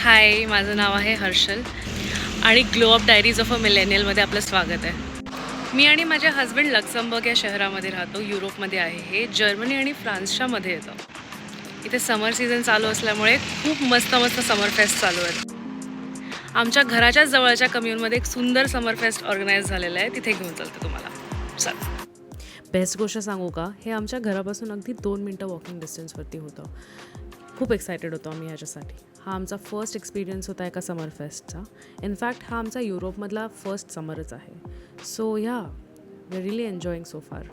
हाय, माझं नाव आहे हर्षल आणि glow up diaries of a मिलेनियलमध्ये आपलं स्वागत आहे. मी आणि माझे हस्बंड लक्झमबर्ग या शहरामध्ये राहतो. युरोपमध्ये आहे हे. जर्मनी आणि फ्रान्सच्या मध्ये येतं. इथे समर सीझन चालू असल्यामुळे खूप मस्त मस्त समर फेस्ट चालू आहेत. आमच्या घराच्याच जवळच्या कम्युनमध्ये एक सुंदर समर फेस्ट ऑर्गनाईज झालेला आहे. तिथे घेऊन चालते तुम्हाला. चला. बेस्ट गोष्ट सांगू का, हे आमच्या घरापासून अगदी 2 मिनटं वॉकिंग डिस्टन्सवरती होतं. खूप एक्सायटेड होतो आम्ही ह्याच्यासाठी. हा आमचा फर्स्ट एक्सपिरियन्स होता एका समर फेस्टचा. इनफॅक्ट हा आमचा युरोपमधला फर्स्ट समरच आहे. सो या वी रिअली एन्जॉईंग सो फार.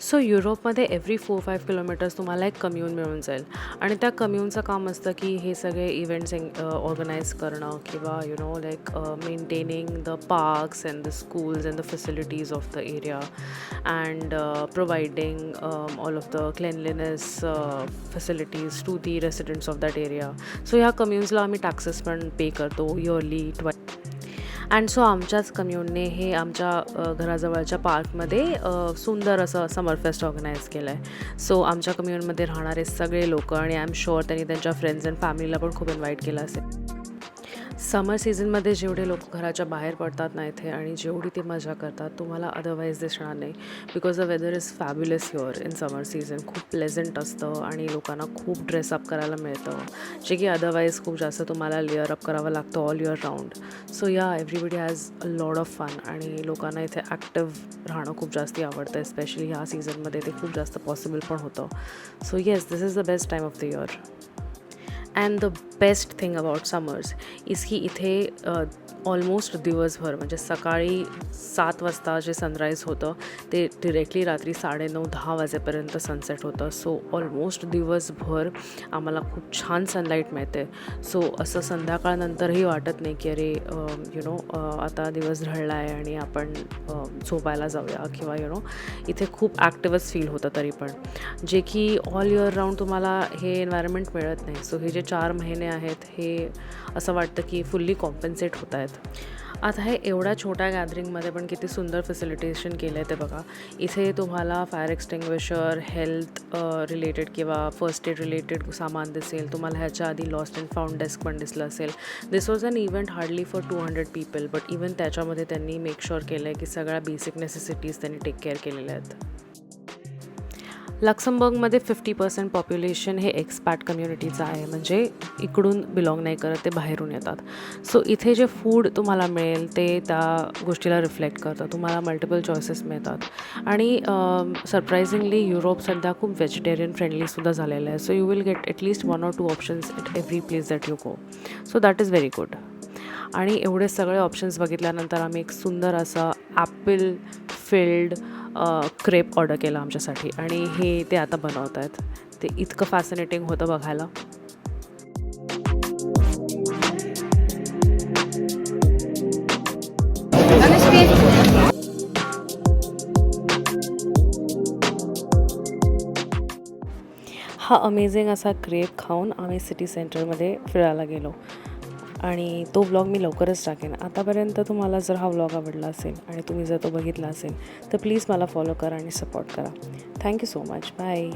सो युरोपमध्ये एव्हरी 4-5 किलोमीटर्स तुम्हाला एक कम्यून मिळून जाईल आणि त्या कम्यूनचं काम असतं की हे सगळे इव्हेंट्स ऑर्गनाईज करणं किंवा like maintaining the parks and the schools and the facilities of the area and providing all of the cleanliness facilities to the residents of that area. So ह्या कम्यून्सला आम्ही टॅक्सेस पण पे करतो इयरली अँड सो आमच्याच कम्युनने हे आमच्या घराजवळच्या पार्कमध्ये सुंदर असं समर फेस्ट ऑर्गनाईज केलं आहे. सो आमच्या कम्युनमध्ये राहणारे सगळे लोक आणि आय एम शुअर त्यांनी त्यांच्या फ्रेंड्स अँड फॅमिलीला पण खूप इन्व्हाइट केलं असेल. समर सीझनमध्ये जेवढे लोक घराच्या बाहेर पडतात ना इथे आणि जेवढी ती मजा करतात तुम्हाला अदरवाईज दिसणार नाही. Because the weather is fabulous here in summer season. खूप प्लेझंट असतं आणि लोकांना खूप ड्रेसअप करायला मिळतं, जे की अदरवाईज खूप जास्त तुम्हाला लेअर अप करावं लागतं all year round. So yeah everybody has a lot of fun आणि लोकांना इथे ॲक्टिव्ह राहणं खूप जास्त आवडतं. स्पेशली ह्या सीझनमध्ये ते खूप जास्त पॉसिबल पण होतं. So yes, this is the best time of the year. And the best thing about summers is की इथे ऑलमोस्ट दिवसभर म्हणजे सकाळी 7 वाजता जे सनराईज होतं ते डिरेक्टली रात्री 9:30-10 वाजेपर्यंत सनसेट होतं. सो ऑलमोस्ट दिवसभर आम्हाला खूप छान सनलाईट मिळते. सो असं संध्याकाळनंतरही वाटत नाही की अरे आता दिवस ढळला आहे आणि आपण झोपायला जाऊया किंवा इथे खूप ॲक्टिव्हच फील होतं तरी पण, जे की ऑल इयर राऊंड तुम्हाला हे एन्व्हायरमेंट मिळत नाही. सो हे जे 4 महिने आहेत हे असं वाटतं की फुल्ली कॉम्पन्सेट होत आहेत. आता हे एवढ्या छोट्या गॅदरिंगमध्ये पण किती सुंदर फॅसिलिटेशन केलं आहे ते बघा. इथे तुम्हाला फायर एक्सटिंग्विशर, हेल्थ रिलेटेड किंवा फर्स्ट एड रिलेटेड सामान दिसेल. तुम्हाला ह्याच्या आधी लॉस्ट अँड फाउंड डेस्क पण दिसलं असेल. This was an event hardly for 200 people, but even त्याच्यामध्ये त्यांनी मेक शुअर केलं आहे की सगळ्या बेसिक नेसेसिटीज त्यांनी टेक केअर केलेल्या आहेत. लक्झमबर्गमध्ये 50% पॉप्युलेशन हे एक्सपॅट कम्युनिटीचं आहे, म्हणजे इकडून बिलॉंग नाही करत, ते बाहेरून येतात. सो इथे जे फूड तुम्हाला मिळेल ते त्या गोष्टीला रिफ्लेक्ट करतं. तुम्हाला मल्टिपल चॉईसेस मिळतात आणि सरप्रायझिंगली युरोप सध्या खूप व्हेजिटेरियन फ्रेंडलीसुद्धा झालेलं आहे. So you will get at least 1 or 2 options at every place that you go. So that is very good. आणि एवढे सगळे ऑप्शन्स बघितल्यानंतर आम्ही एक सुंदर असा ॲपल फिल्ड क्रेप ऑर्डर केला आमच्यासाठी आणि हे ते आता बनवत आहेत. ते इतकं फॅसिनेटिंग होतं बघायला. हा अमेझिंग असा क्रेप खाऊन आम्ही सिटी सेंटरमध्ये फिरायला गेलो आणि तो व्लॉग मी लवकरच टाकेन. आतापर्यंत तुम्हाला जर हा व्लॉग आवडला असेल आणि तुम्ही जर तो बघितला असेल तर प्लीज मला फॉलो करा आणि सपोर्ट करा. Thank you so much. बाय.